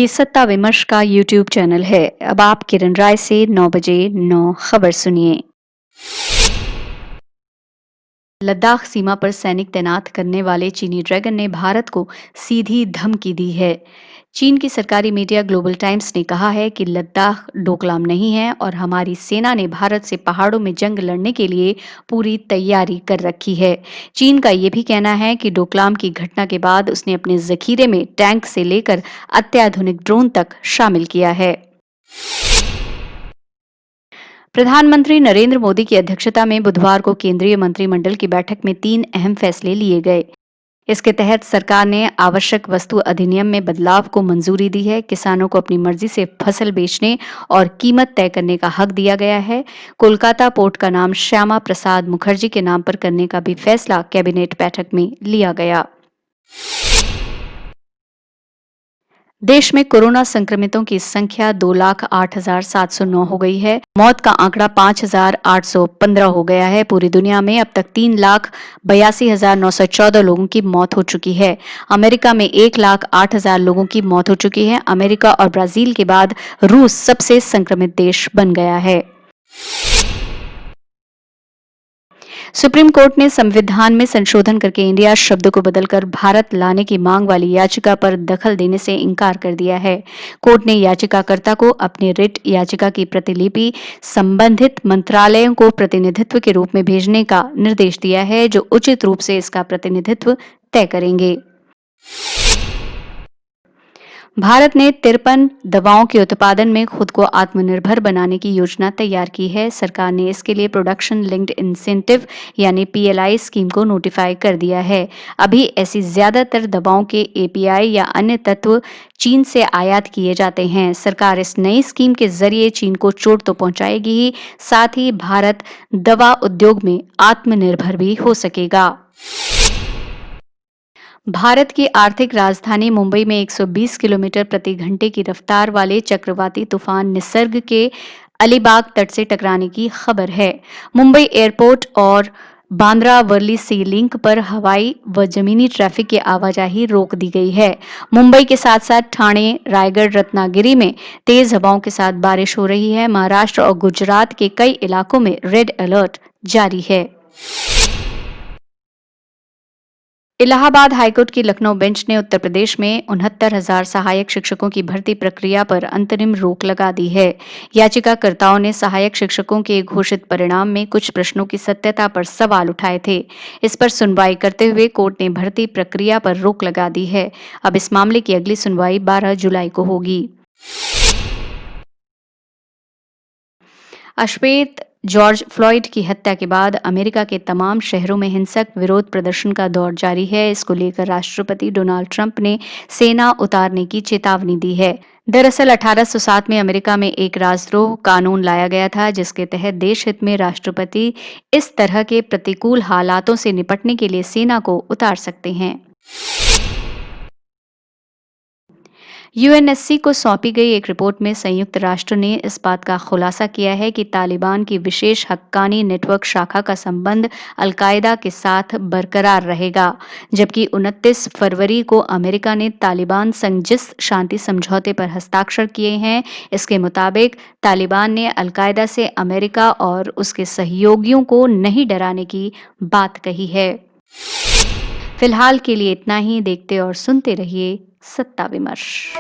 ये सत्ता विमर्श का यूट्यूब चैनल है। अब आप किरण राय से 9 बजे 9 खबर सुनिए। लद्दाख सीमा पर सैनिक तैनात करने वाले चीनी ड्रैगन ने भारत को सीधी धमकी दी है। चीन की सरकारी मीडिया ग्लोबल टाइम्स ने कहा है कि लद्दाख डोकलाम नहीं है और हमारी सेना ने भारत से पहाड़ों में जंग लड़ने के लिए पूरी तैयारी कर रखी है। चीन का यह भी कहना है कि डोकलाम की घटना के बाद उसने अपने जखीरे में टैंक से लेकर अत्याधुनिक ड्रोन तक शामिल किया है। प्रधानमंत्री नरेंद्र मोदी की अध्यक्षता में बुधवार को केंद्रीय मंत्रिमंडल की बैठक में 3 अहम फैसले लिए गए। इसके तहत सरकार ने आवश्यक वस्तु अधिनियम में बदलाव को मंजूरी दी है। किसानों को अपनी मर्जी से फसल बेचने और कीमत तय करने का हक दिया गया है। कोलकाता पोर्ट का नाम श्यामा प्रसाद मुखर्जी के नाम पर करने का भी फैसला कैबिनेट बैठक में लिया गया। देश में कोरोना संक्रमितों की संख्या 2,08,709 हो गई है। मौत का आंकड़ा 5,815 हो गया है। पूरी दुनिया में अब तक 3,82,914 लोगों की मौत हो चुकी है। अमेरिका में 1,08,000 लोगों की मौत हो चुकी है। अमेरिका और ब्राजील के बाद रूस सबसे संक्रमित देश बन गया है। सुप्रीम कोर्ट ने संविधान में संशोधन करके इंडिया शब्द को बदलकर भारत लाने की मांग वाली याचिका पर दखल देने से इंकार कर दिया है। कोर्ट ने याचिकाकर्ता को अपनी रिट याचिका की प्रतिलिपि संबंधित मंत्रालयों को प्रतिनिधित्व के रूप में भेजने का निर्देश दिया है, जो उचित रूप से इसका प्रतिनिधित्व तय करेंगे। भारत ने 53 दवाओं के उत्पादन में खुद को आत्मनिर्भर बनाने की योजना तैयार की है। सरकार ने इसके लिए प्रोडक्शन लिंक्ड इंसेंटिव यानी पीएलआई स्कीम को नोटिफाई कर दिया है। अभी ऐसी ज्यादातर दवाओं के एपीआई या अन्य तत्व चीन से आयात किए जाते हैं। सरकार इस नई स्कीम के जरिए चीन को चोट तो पहुंचाएगी ही, साथ ही भारत दवा उद्योग में आत्मनिर्भर भी हो सकेगा। भारत की आर्थिक राजधानी मुंबई में 120 किलोमीटर प्रति घंटे की रफ्तार वाले चक्रवाती तूफान निसर्ग के अलीबाग तट से टकराने की खबर है। मुंबई एयरपोर्ट और बांद्रा वर्ली सी लिंक पर हवाई व जमीनी ट्रैफिक की आवाजाही रोक दी गई है। मुंबई के साथ साथ ठाणे, रायगढ़, रत्नागिरी में तेज हवाओं के साथ बारिश हो रही है। महाराष्ट्र और गुजरात के कई इलाकों में रेड अलर्ट जारी है। इलाहाबाद हाईकोर्ट की लखनऊ बेंच ने उत्तर प्रदेश में 69,000 सहायक शिक्षकों की भर्ती प्रक्रिया पर अंतरिम रोक लगा दी है। याचिकाकर्ताओं ने सहायक शिक्षकों के घोषित परिणाम में कुछ प्रश्नों की सत्यता पर सवाल उठाए थे। इस पर सुनवाई करते हुए कोर्ट ने भर्ती प्रक्रिया पर रोक लगा दी है। अब इस मामले की अगली सुनवाई 12 जुलाई को होगी। अश्वेत जॉर्ज फ्लॉयड की हत्या के बाद अमेरिका के तमाम शहरों में हिंसक विरोध प्रदर्शन का दौर जारी है। इसको लेकर राष्ट्रपति डोनाल्ड ट्रंप ने सेना उतारने की चेतावनी दी है। दरअसल 1807 में अमेरिका में एक राजद्रोह कानून लाया गया था, जिसके तहत देश हित में राष्ट्रपति इस तरह के प्रतिकूल हालातों से निपटने के लिए सेना को उतार सकते हैं। यूएनएससी को सौंपी गई एक रिपोर्ट में संयुक्त राष्ट्र ने इस बात का खुलासा किया है कि तालिबान की विशेष हक्कानी नेटवर्क शाखा का संबंध अलकायदा के साथ बरकरार रहेगा। जबकि 29 फरवरी को अमेरिका ने तालिबान संग जिस शांति समझौते पर हस्ताक्षर किए हैं, इसके मुताबिक तालिबान ने अलकायदा से अमेरिका और उसके सहयोगियों को नहीं डराने की बात कही है। फिलहाल के लिए इतना ही। देखते और सुनते रहिए सत्ता विमर्श।